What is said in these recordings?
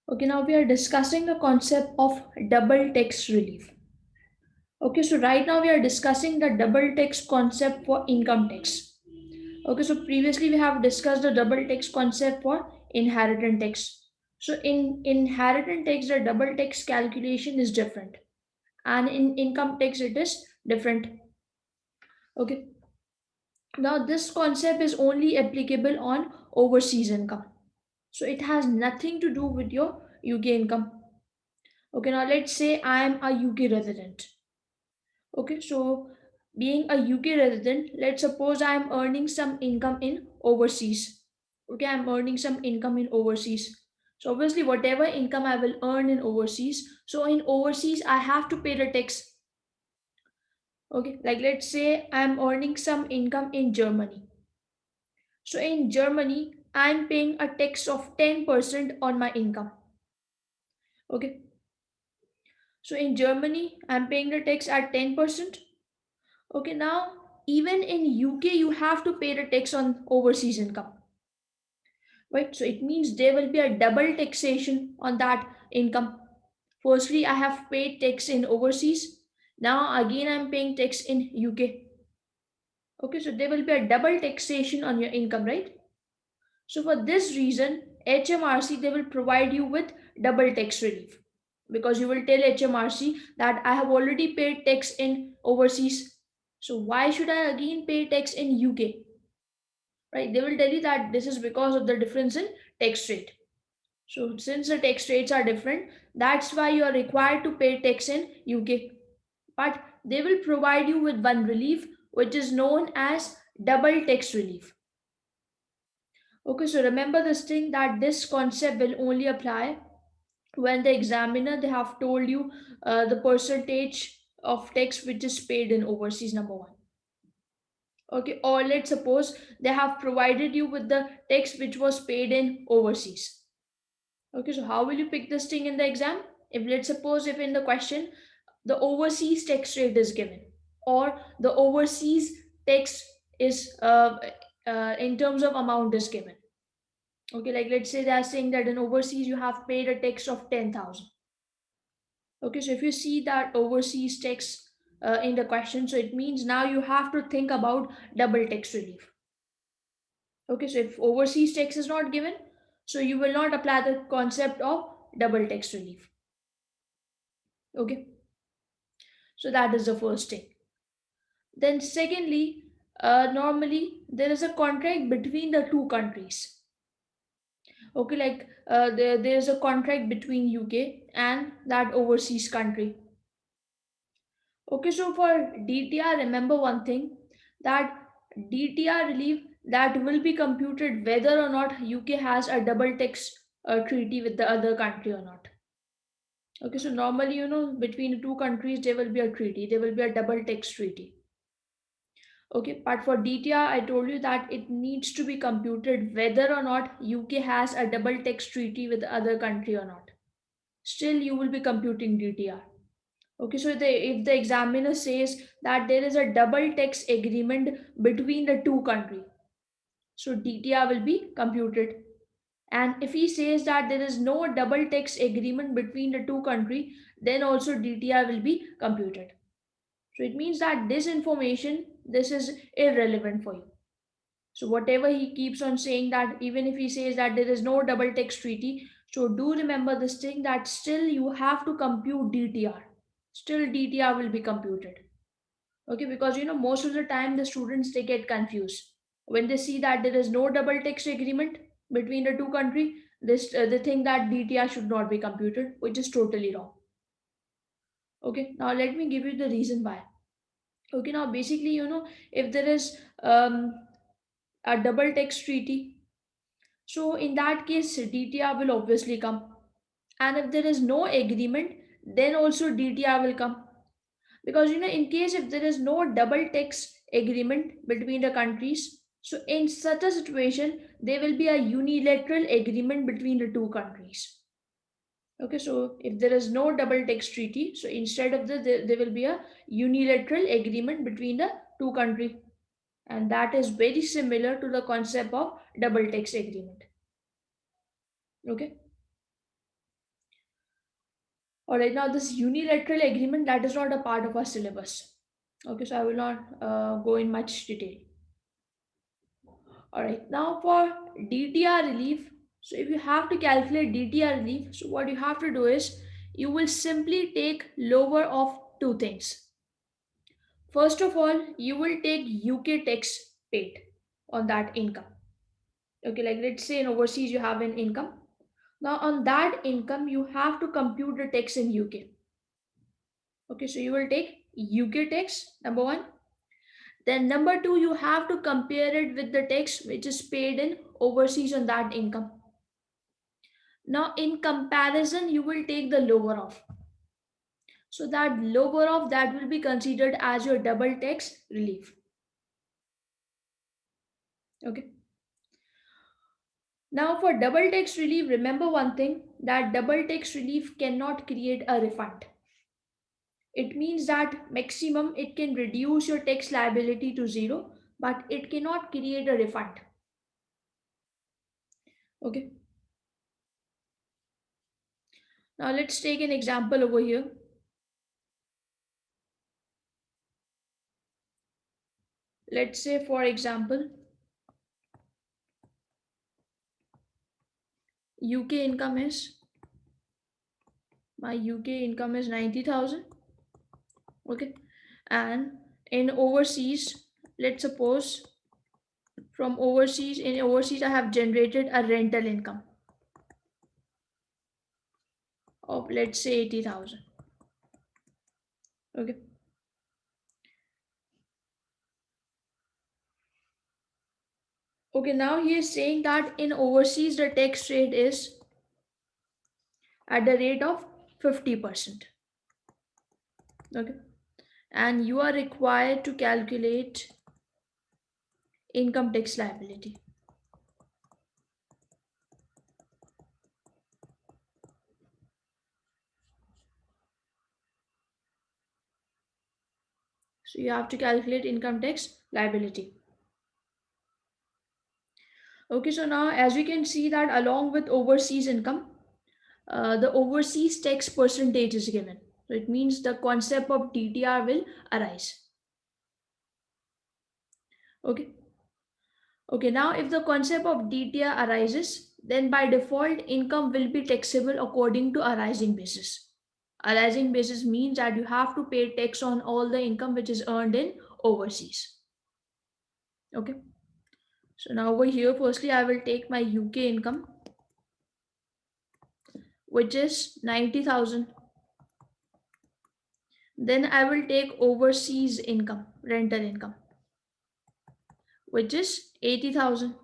Okay, now we are discussing the concept of double tax relief. Okay, so right now we are discussing the double tax concept for income tax. Okay, so previously we have discussed the double tax concept for inheritance tax. So in inheritance tax, the double tax calculation is different, and in income tax it is different. Okay, now this concept is only applicable on overseas income. So it has nothing to do with your UK income. Okay, now let's say I am a UK resident. Okay, so being a UK resident, let's suppose I am earning some income in overseas. Okay, I'm earning some income in overseas. So obviously, whatever income I will earn in overseas, so in overseas I have to pay the tax. Okay, like let's say I'm earning some income in Germany. So in Germany, I'm paying a tax of 10% on my income. Okay, so in Germany, I'm paying the tax at 10%. Okay, now even in UK, you have to pay the tax on overseas income, right? So it means there will be a double taxation on that income. Firstly, I have paid tax in overseas. Now again, I'm paying tax in UK. Okay, so there will be a double taxation on your income, right? So for this reason, HMRC they will provide you with double tax relief because you will tell HMRC that I have already paid tax in overseas. So why should I again pay tax in UK? Right? They will tell you that this is because of the difference in tax rate. So since the tax rates are different, that's why you are required to pay tax in UK. But they will provide you with one relief which is known as double tax relief. Okay, so remember this thing that this concept will only apply when the examiner they have told you the percentage of tax which is paid in overseas, number one. Okay, or let's suppose they have provided you with the tax which was paid in overseas. Okay, so how will you pick this thing in the exam? If let's suppose if in the question the overseas tax rate is given or the overseas tax is in terms of amount is given. Okay, like let's say they are saying that in overseas you have paid a tax of 10,000. Okay, so if you see that overseas tax in the question, so it means now you have to think about double tax relief. Okay, so if overseas tax is not given, so you will not apply the concept of double tax relief. Okay, so that is the first thing. Then, secondly, normally there is a contract between the two countries. Okay, like there is a contract between UK and that overseas country. Okay, so for DTR, remember one thing that DTR relief that will be computed whether or not UK has a double tax treaty with the other country or not. Okay, so normally, between the two countries, there will be a treaty, there will be a double tax treaty. Okay, but for DTR, I told you that it needs to be computed whether or not UK has a double tax treaty with the other country or not. Still, you will be computing DTR. Okay, so if the examiner says that there is a double tax agreement between the two countries, so DTR will be computed. And if he says that there is no double tax agreement between the two countries, then also DTR will be computed. So it means that this information, this is irrelevant for you. So whatever he keeps on saying that even if he says that there is no double tax treaty, so do remember this thing that still you have to compute DTR. Still DTR will be computed. Okay, because most of the time the students they get confused when they see that there is no double tax agreement between the two countries. This they think that DTR should not be computed, which is totally wrong. Okay, now let me give you the reason why. Okay, now basically if there is a double tax treaty, so in that case DTR will obviously come, and if there is no agreement, then also DTR will come. Because in case if there is no double tax agreement between the countries, so in such a situation there will be a unilateral agreement between the two countries. Okay, so if there is no double tax treaty, so instead of this there will be a unilateral agreement between the two countries, and that is very similar to the concept of double tax agreement. Okay, All right, now this unilateral agreement, that is not a part of our syllabus. Okay, so I will not go in much detail. All right, now for DTR relief. So if you have to calculate DTR relief, so what you have to do is you will simply take lower of two things. First of all, you will take UK tax paid on that income. Okay, like let's say in overseas you have an income. Now on that income you have to compute the tax in UK. Okay, so you will take UK tax, number one. Then number two, you have to compare it with the tax which is paid in overseas on that income. Now in comparison, you will take the lower of. So that lower of that will be considered as your double tax relief. Okay. Now for double tax relief, remember one thing, that double tax relief cannot create a refund. It means that maximum it can reduce your tax liability to zero, but it cannot create a refund. Okay. Now let's take an example over here. Let's say for example, UK income is, my UK income is 90,000. Okay. And in overseas, let's suppose from overseas, in overseas I have generated a rental income of let's say 80,000. Okay. Okay, now he is saying that in overseas the tax rate is at the rate of 50%. Okay. And you are required to calculate income tax liability. So you have to calculate income tax liability. Okay, so now as we can see that along with overseas income, the overseas tax percentage is given. So it means the concept of DTR will arise. Okay. Okay, now if the concept of DTR arises, then by default income will be taxable according to arising basis. Arising basis means that you have to pay tax on all the income which is earned in overseas. Okay. So now over here, firstly, I will take my UK income, which is 90,000. Then I will take overseas income, rental income, which is 80,000.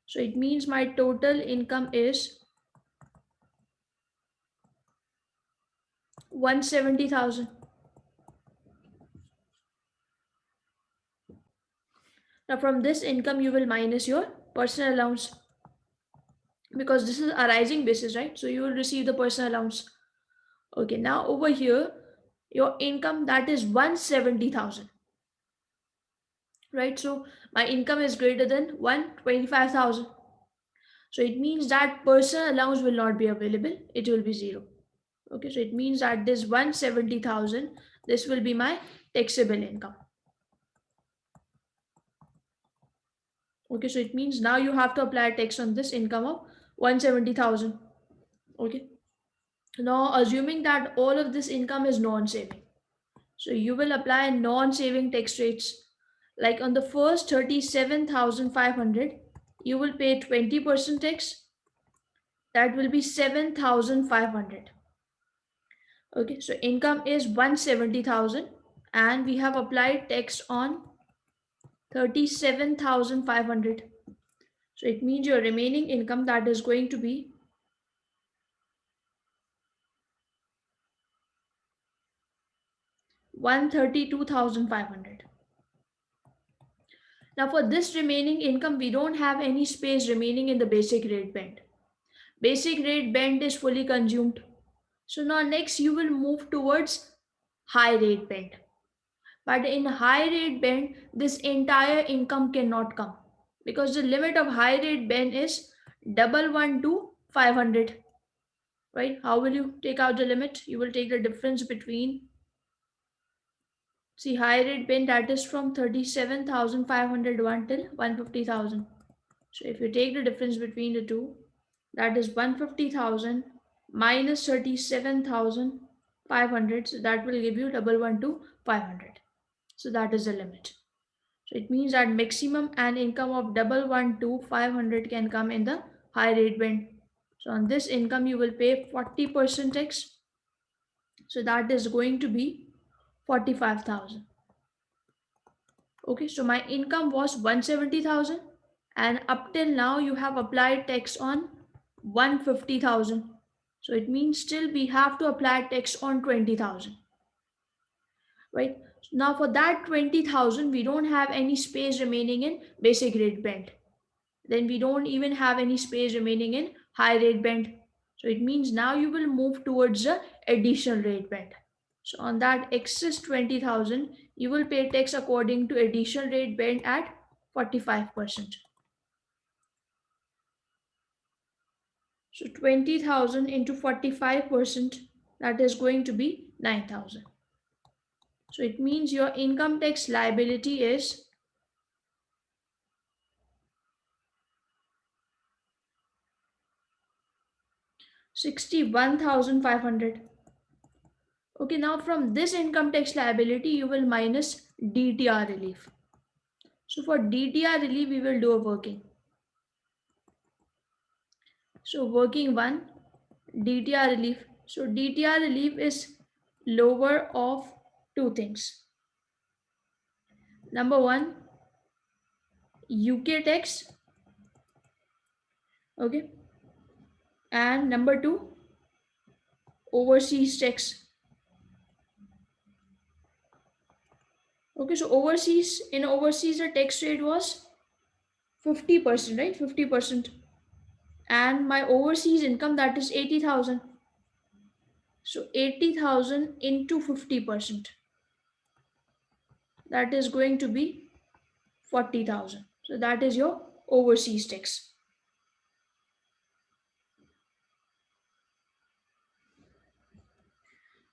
So it means my total income is 170,000. Now from this income you will minus your personal allowance, because this is arising basis, right? So you will receive the personal allowance. Okay, now over here your income, that is 170,000, right? So my income is greater than 125,000. So it means that personal allowance will not be available, it will be zero. Okay, so it means that this 170,000, this will be my taxable income. Okay, so it means now you have to apply tax on this income of 170,000. Okay, now assuming that all of this income is non-saving, so you will apply non-saving tax rates. Like on the first 37,500, you will pay 20% tax, that will be 7,500. Okay, so income is 170,000 and we have applied tax on 37,500. So it means your remaining income, that is going to be 132,500. Now for this remaining income, we don't have any space remaining in the basic rate band. Basic rate band is fully consumed. So now next you will move towards high rate band. But in high rate band, this entire income cannot come, because the limit of high rate band is 112 500. right? How will you take out the limit? You will take the difference between, see, high rate band, that is from 37,501 till 150,000. So if you take the difference between the two, that is 150,000 minus 37,500. So that will give you 112,500. So that is the limit. So it means that maximum and income of 112,500 can come in the high rate band. So on this income you will pay 40% tax. So that is going to be 45,000. Okay, so my income was 170,000 and up till now you have applied tax on 150,000. So it means still we have to apply tax on 20,000, right? Now for that 20,000 we don't have any space remaining in basic rate band. Then we don't even have any space remaining in high rate band. So it means now you will move towards the additional rate band. So on that excess 20,000, you will pay tax according to additional rate band at 45%. So 20,000 into 45%, that is going to be 9,000. So it means your income tax liability is 61,500. Okay, now from this income tax liability, you will minus DTR relief. So for DTR relief, we will do a working. So working one, DTR relief. So DTR relief is lower of two things. Number one, UK tax. Okay. And number two, overseas tax. Okay, so overseas the tax rate was 50%, right? 50%. And my overseas income, that is 80,000. So 80,000 into 50%, that is going to be 40,000. So that is your overseas tax.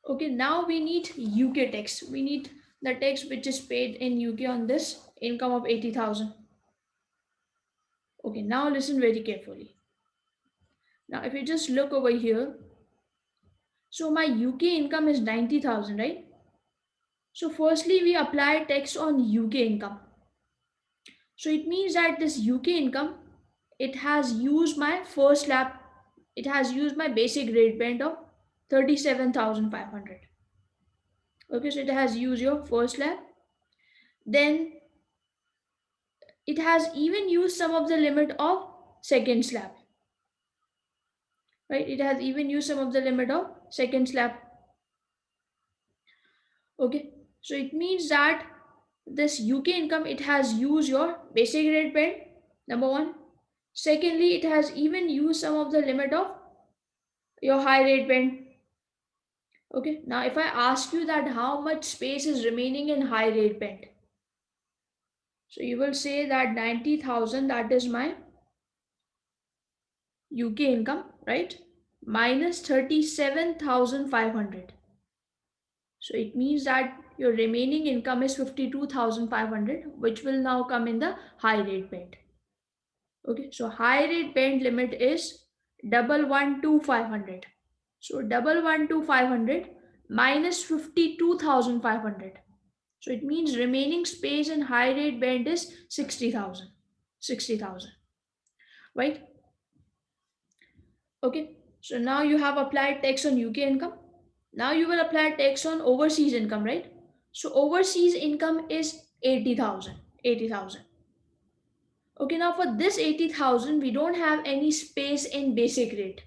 Okay, now we need UK tax. We need the tax which is paid in UK on this income of 80,000. Okay, now listen very carefully. Now if you just look over here, so my UK income is 90,000, right? So firstly we apply tax on UK income. So it means that this UK income, it has used my first slab, it has used my basic rate band of 37,500. Okay, so it has used your first slab. Then it has even used some of the limit of second slab. Right? It has even used some of the limit of second slab. Okay, so it means that this UK income, it has used your basic rate band, number one. Secondly, it has even used some of the limit of your high rate band. Okay, now if I ask you that how much space is remaining in high rate band, so you will say that 90,000, that is my UK income, right? Minus 37,500. So it means that your remaining income is 52,500, which will now come in the high rate band. Okay, so high rate band limit is 112,500. So 112,500 minus 52,500. So it means remaining space in high rate band is 60,000. 60,000. Right? Okay. So now you have applied tax on UK income. Now you will apply tax on overseas income, right? So overseas income is 80,000. 80,000. Okay, now for this 80,000, we don't have any space in basic rate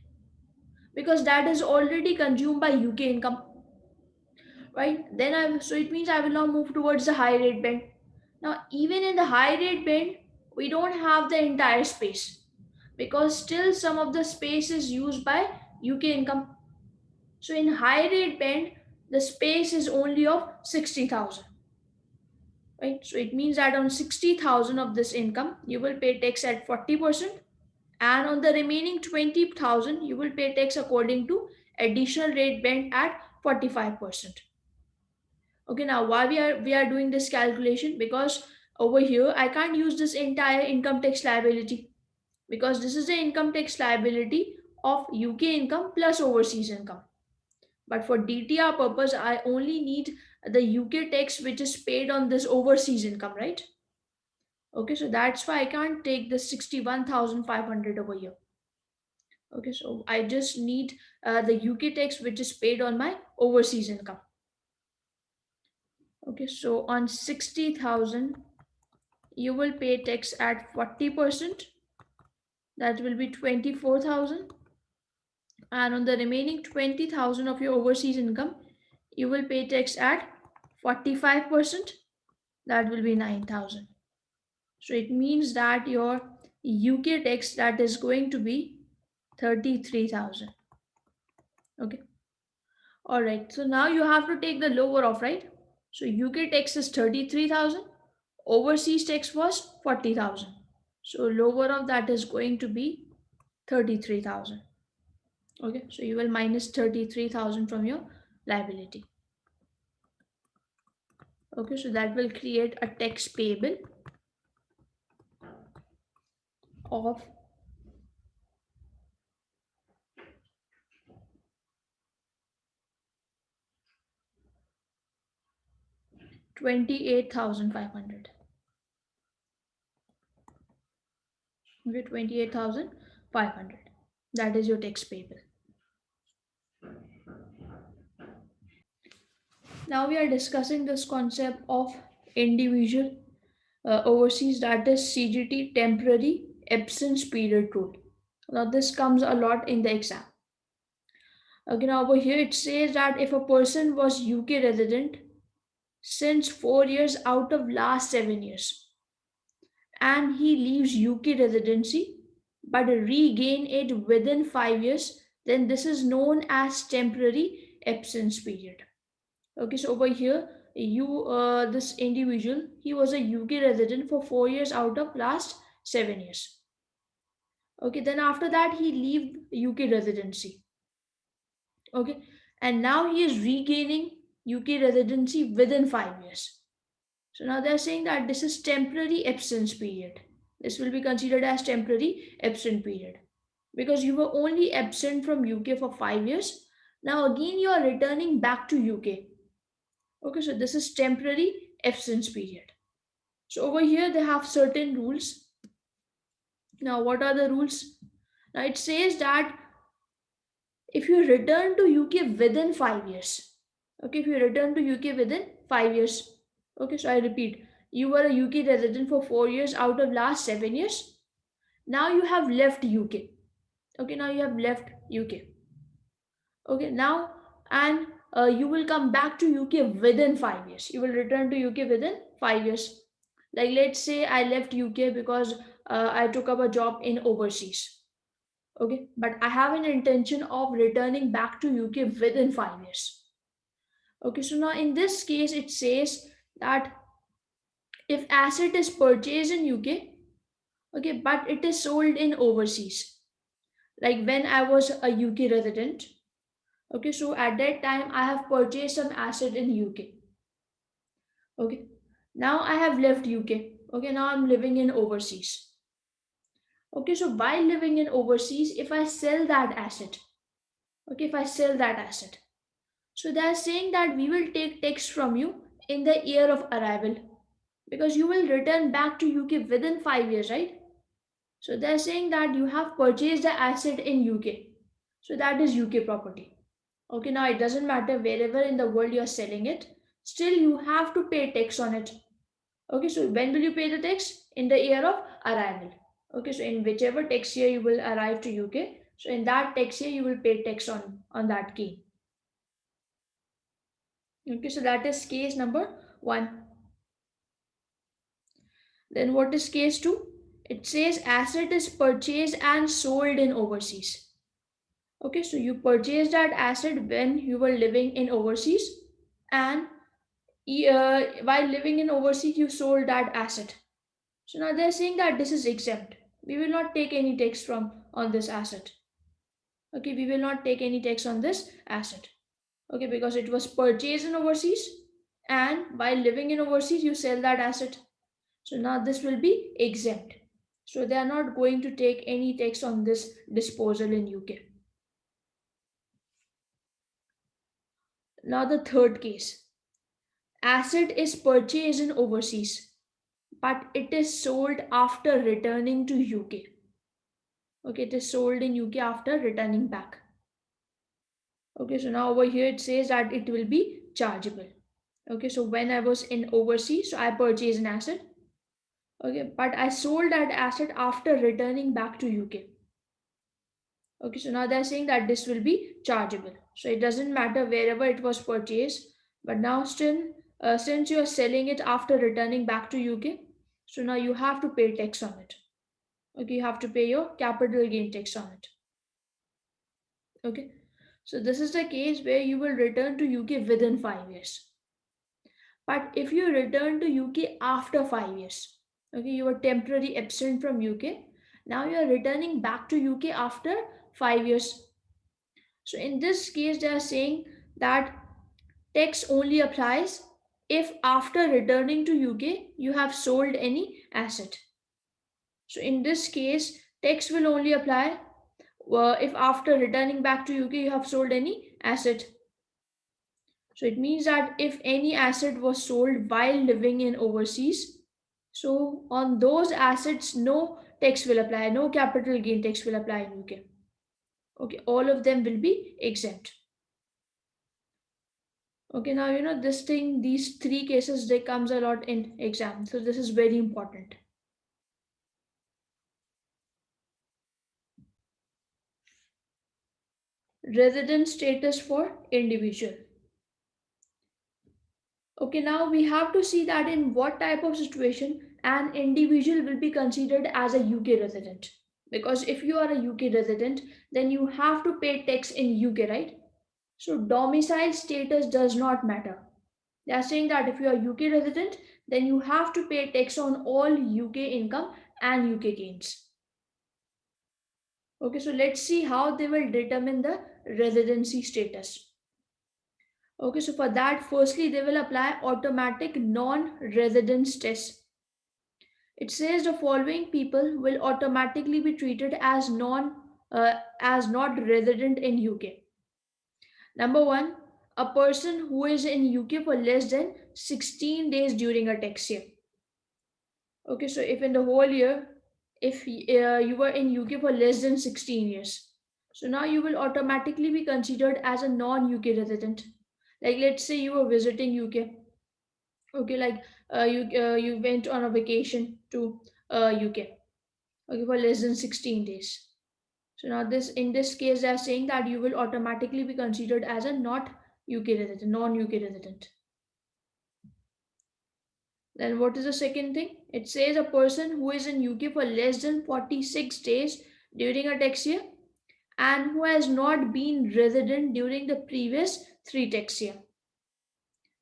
because that is already consumed by UK income, right? Then so it means I will now move towards the high rate band. Now, even in the high rate band, we don't have the entire space because still some of the space is used by UK income. So in high rate band, the space is only of 60,000. Right? So it means that on 60,000 of this income, you will pay tax at 40%, and on the remaining 20,000 you will pay tax according to additional rate band at 45%. Okay, now why we are doing this calculation? Because over here I can't use this entire income tax liability, because this is the income tax liability of UK income plus overseas income. But for DTR purpose, I only need the UK tax which is paid on this overseas income, right? Okay, so that's why I can't take the 61,500 over here. Okay, so I just need the UK tax which is paid on my overseas income. Okay, so on 60,000, you will pay tax at 40%. That will be 24,000. And on the remaining 20,000 of your overseas income, you will pay tax at 45%. That will be 9,000. So it means that your UK tax that is going to be 33,000. Okay. All right. So now you have to take the lower off, right? So UK tax is 33,000. Overseas tax was 40,000. So lower of that is going to be 33,000. Okay. So you will minus 33,000 from your liability. Okay. So that will create a tax payable of 28,500. Okay. 28,500. That is your tax payable. Now we are discussing this concept of individual overseas, that is CGT, temporary absence period rule. Now this comes a lot in the exam. Okay, now over here it says that if a person was UK resident since 4 years out of last 7 years and he leaves UK residency but regain it within 5 years, then this is known as temporary absence period. Okay, so over here, this individual, he was a UK resident for 4 years out of last 7 years. Okay, then after that, he leave UK residency. Okay, and now he is regaining UK residency within 5 years. So now they're saying that this is temporary absence period. This will be considered as temporary absent period because you were only absent from UK for 5 years. Now again, you are returning back to UK. Okay, so this is temporary absence period. So over here they have certain rules. Now what are the rules? Now it says that if you return to UK within 5 years, okay, if you return to UK within 5 years, okay, so I repeat, you were a UK resident for 4 years out of last 7 years. Now you have left UK. Okay, now you have left UK. Okay, now and you will come back to UK within 5 years. You will return to UK within 5 years. Like let's say I left UK because I took up a job in overseas. Okay, but I have an intention of returning back to UK within 5 years. Okay, so now in this case, it says that if asset is purchased in UK, okay, but it is sold in overseas. Like when I was a UK resident, okay, so at that time I have purchased some asset in UK. Okay, now I have left UK. Okay, now I'm living in overseas. Okay, so while living in overseas, if I sell that asset, okay, if I sell that asset, so they are saying that we will take tax from you in the year of arrival because you will return back to UK within 5 years, right? So they are saying that you have purchased the asset in UK, so that is UK property. Okay, now it doesn't matter wherever in the world you are selling it, still you have to pay tax on it. Okay, so when will you pay the tax? In the year of arrival. Okay, so in whichever tax year you will arrive to UK, so in that tax year you will pay tax on that key. Okay, so that is case number one. Then what is case two? It says asset is purchased and sold in overseas. Okay, so you purchased that asset when you were living in overseas, and while living in overseas you sold that asset. So now they're saying that this is exempt. We will not take any tax from on this asset. Okay, we will not take any tax on this asset. Okay, because it was purchased in overseas, and while living in overseas you sell that asset. So now this will be exempt. So they are not going to take any tax on this disposal in UK. Now the third case, asset is purchased in overseas but it is sold after returning to UK. Okay, it is sold in UK after returning back. Okay, so now over here it says that it will be chargeable. Okay, so when I was in overseas, so I purchased an asset. Okay, but I sold that asset after returning back to UK. Okay, so now they're saying that this will be chargeable. So it doesn't matter wherever it was purchased, but now still, since you are selling it after returning back to UK, so now you have to pay tax on it. Okay, you have to pay your capital gain tax on it. Okay, so this is the case where you will return to UK within 5 years. But if you return to UK after 5 years, okay, you were temporarily absent from UK, now you are returning back to UK after 5 years. So in this case, they are saying that tax only applies if after returning to UK you have sold any asset. So in this case, tax will only apply if after returning back to UK you have sold any asset. So it means that if any asset was sold while living in overseas, so on those assets no tax will apply, no capital gain tax will apply in UK. Okay, all of them will be exempt. Okay, now this thing, these three cases, they comes a lot in exam, so this is very important. Resident status for individual. Okay, now we have to see that in what type of situation an individual will be considered as a UK resident. Because if you are a UK resident, then you have to pay tax in UK, right? So domicile status does not matter. They are saying that if you are UK resident, then you have to pay tax on all UK income and UK gains. Okay, so let's see how they will determine the residency status. Okay, so for that, firstly, they will apply automatic non-residence test. It says the following people will automatically be treated as as not resident in UK. Number one, a person who is in UK for less than 16 days during a tax year. Okay, so if in the whole year, if you were in UK for less than 16 years, so now you will automatically be considered as a non-UK resident. Like let's say you were visiting UK. Okay, like you went on a vacation to UK. Okay, for less than 16 days. So now this in this case they are saying that you will automatically be considered as a not UK resident, non-UK resident. Then what is the second thing? It says a person who is in UK for less than 46 days during a tax year and who has not been resident during the previous 3 tax year.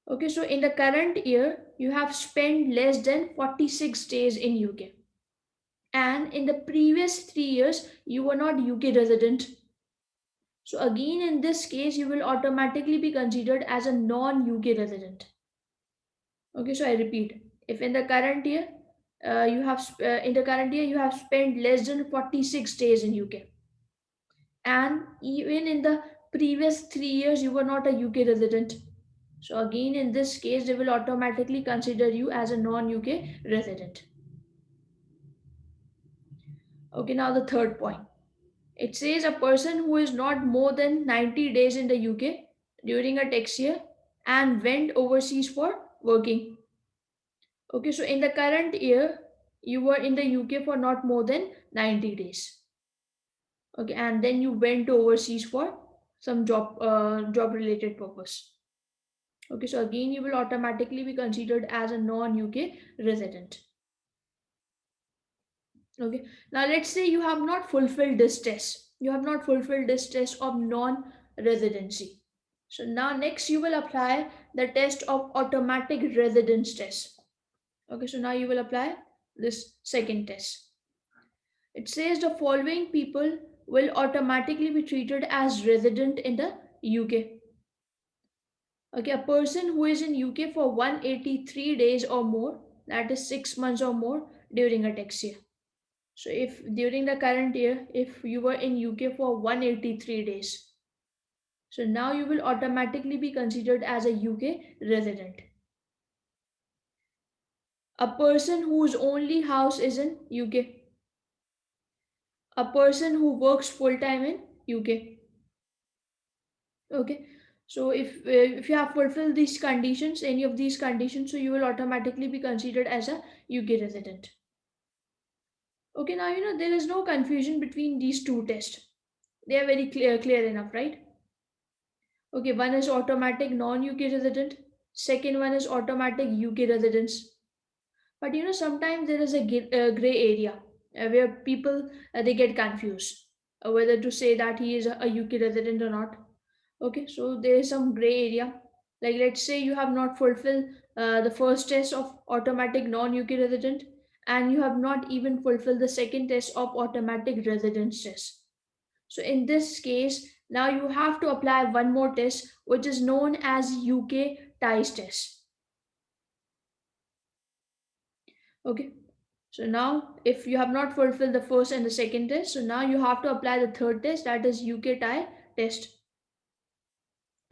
Okay, so in the current year you have spent less than 46 days in UK, and in the previous 3 years you were not UK resident. So again in this case you will automatically be considered as a non-UK resident. Okay, so I repeat, if in the current year in the current year you have spent less than 46 days in UK, and even in the previous 3 years you were not a UK resident. So again in this case they will automatically consider you as a non-UK resident. Okay, now the third point. It says a person who is not more than 90 days in the UK during a tax year and went overseas for working. Okay, so in the current year, you were in the UK for not more than 90 days. Okay, and then you went to overseas for some job related purpose. Okay, so again, you will automatically be considered as a non UK resident. Okay, now let's say you have not fulfilled this test. You have not fulfilled this test of non residency. So now next you will apply the test of automatic residence test. Okay, so now you will apply this second test. It says the following people will automatically be treated as resident in the UK. Okay, a person who is in UK for 183 days or more, that is 6 months or more during a tax year. So if during the current year, if you were in UK for 183 days, so now you will automatically be considered as a UK resident. A person whose only house is in UK. A person who works full time in UK. Okay. So if you have fulfilled these conditions, any of these conditions, so you will automatically be considered as a UK resident. Okay, now there is no confusion between these two tests. They are very clear enough, right? Okay, one is automatic non-UK resident. Second one is automatic UK residence. But sometimes there is a gray area where people they get confused whether to say that he is a UK resident or not. Okay, so there is some gray area. Like let's say you have not fulfilled the first test of automatic non-UK resident, and you have not even fulfilled the second test of automatic residence test. So in this case, now you have to apply one more test, which is known as UK ties test. Okay. So now, if you have not fulfilled the first and the second test, so now you have to apply the third test, that is UK tie test.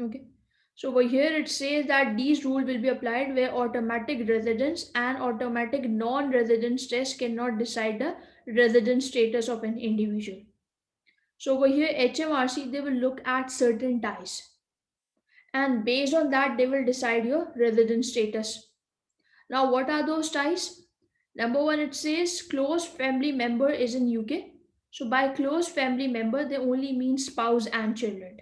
Okay. So over here it says that these rules will be applied where automatic residence and automatic non-residence test cannot decide the residence status of an individual. So over here HMRC they will look at certain ties, and based on that they will decide your residence status. Now what are those ties? Number one, it says close family member is in UK. So by close family member, they only mean spouse and children.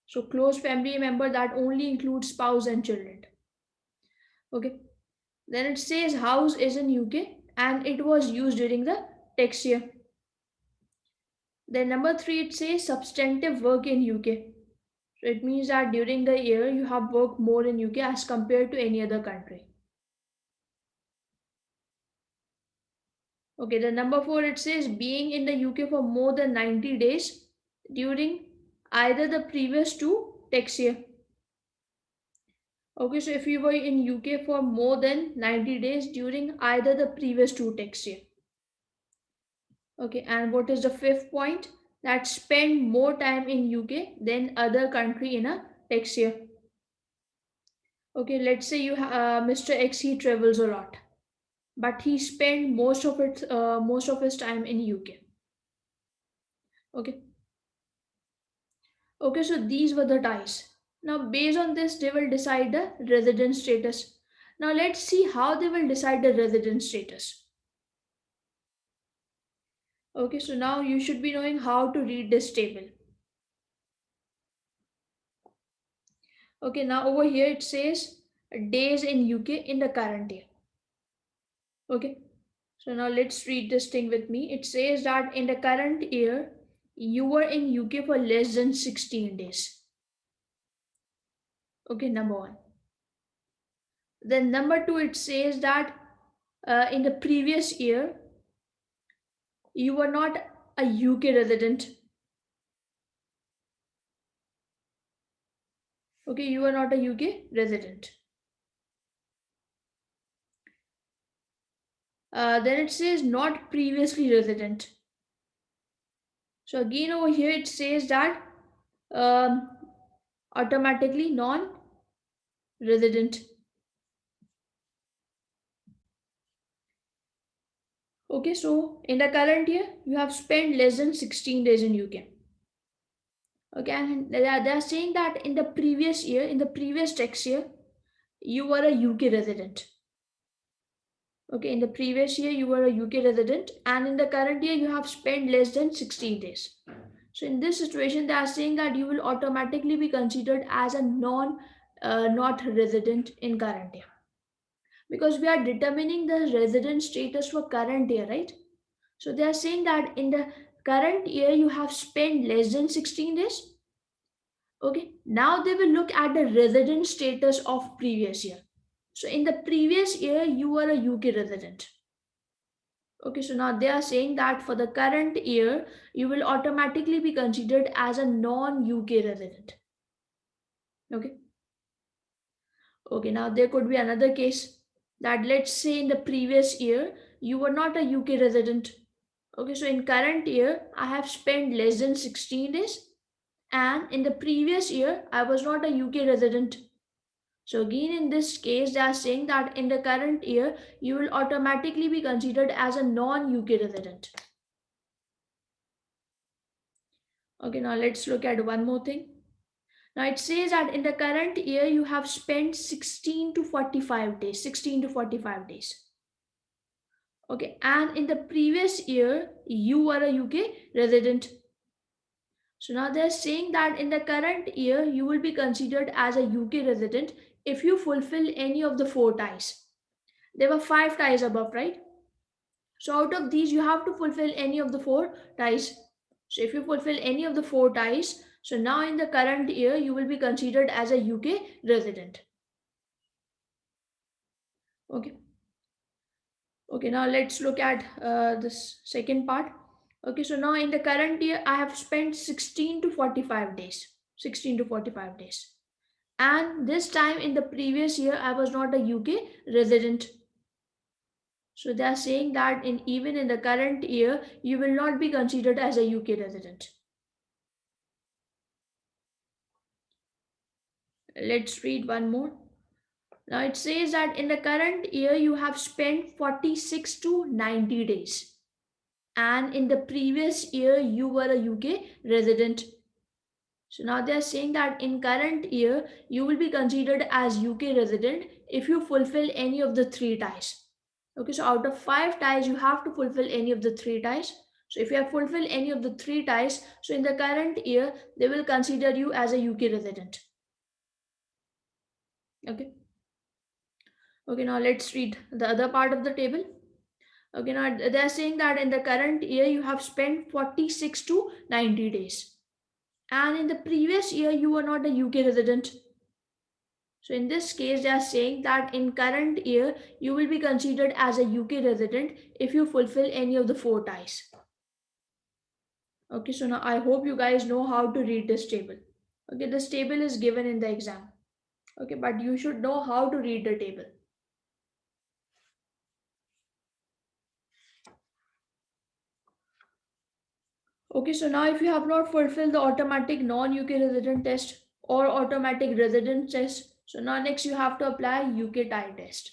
So close family member that only includes spouse and children. Okay. Then it says house is in UK and it was used during the tax year. Then number three, it says substantive work in UK. So it means that during the year you have worked more in UK as compared to any other country. Okay, the number four, it says being in the UK for more than 90 days during either the previous two tax year. Okay, so if you were in UK for more than 90 days during either the previous two tax year. Okay, and what is the fifth point? That spend more time in UK than other country in a tax year. Okay, let's say Mr. X, he travels a lot, but he spent most of his time in UK. Okay. Okay, so these were the ties. Now, based on this, they will decide the resident status. Now, let's see how they will decide the resident status. Okay, so now you should be knowing how to read this table. Okay, now over here it says days in UK in the current year. Okay, so now let's read this thing with me. It says that in the current year, you were in UK for less than 16 days. Okay, number one. Then number two, it says that in the previous year, you were not a UK resident. Okay, you are not a UK resident. Then it says not previously resident. So again over here it says that um, automatically non-resident. Okay, so in the current year you have spent less than 16 days in UK. Okay, and they are saying that in the previous year, in the previous tax year, you were a UK resident. Okay, in the previous year you were a UK resident, and in the current year you have spent less than 16 days. So in this situation, they are saying that you will automatically be considered as a not resident in current year, because we are determining the resident status for current year, right? So they are saying that in the current year you have spent less than 16 days. Okay, now they will look at the resident status of previous year. So in the previous year you were a UK resident. Okay, so now they are saying that for the current year, you will automatically be considered as a non-UK resident. Okay. Okay, now there could be another case that let's say in the previous year you were not a UK resident. Okay, so in current year I have spent less than 16 days, and in the previous year I was not a UK resident. So again in this case they are saying that in the current year you will automatically be considered as a non-UK resident. Okay, now let's look at one more thing. Now it says that in the current year you have spent 16 to 45 days, 16 to 45 days. Okay, and in the previous year you were a UK resident. So now they're saying that in the current year you will be considered as a UK resident if you fulfill any of the four ties. There were five ties above, right? So out of these you have to fulfill any of the four ties. So if you fulfill any of the four ties, so now in the current year you will be considered as a UK resident. Okay. Okay, now let's look at this second part. Okay, so now in the current year, I have spent 16 to 45 days. 16 to 45 days. And this time in the previous year, I was not a UK resident. So they are saying that in even in the current year, you will not be considered as a UK resident. Let's read one more. Now it says that in the current year, you have spent 46 to 90 days, and in the previous year you were a UK resident. So now they are saying that in current year you will be considered as UK resident if you fulfill any of the three ties. Okay, so out of five ties you have to fulfill any of the three ties. So if you have fulfilled any of the three ties, so in the current year they will consider you as a UK resident. Okay. Okay, now let's read the other part of the table. Okay, now they're saying that in the current year you have spent 46 to 90 days. And in the previous year you were not a UK resident. So in this case they are saying that in current year you will be considered as a UK resident if you fulfill any of the four ties. Okay, so now I hope you guys know how to read this table. Okay, this table is given in the exam. Okay, but you should know how to read the table. Okay, so now if you have not fulfilled the automatic non-UK resident test or automatic resident test, so now next you have to apply UK tie test.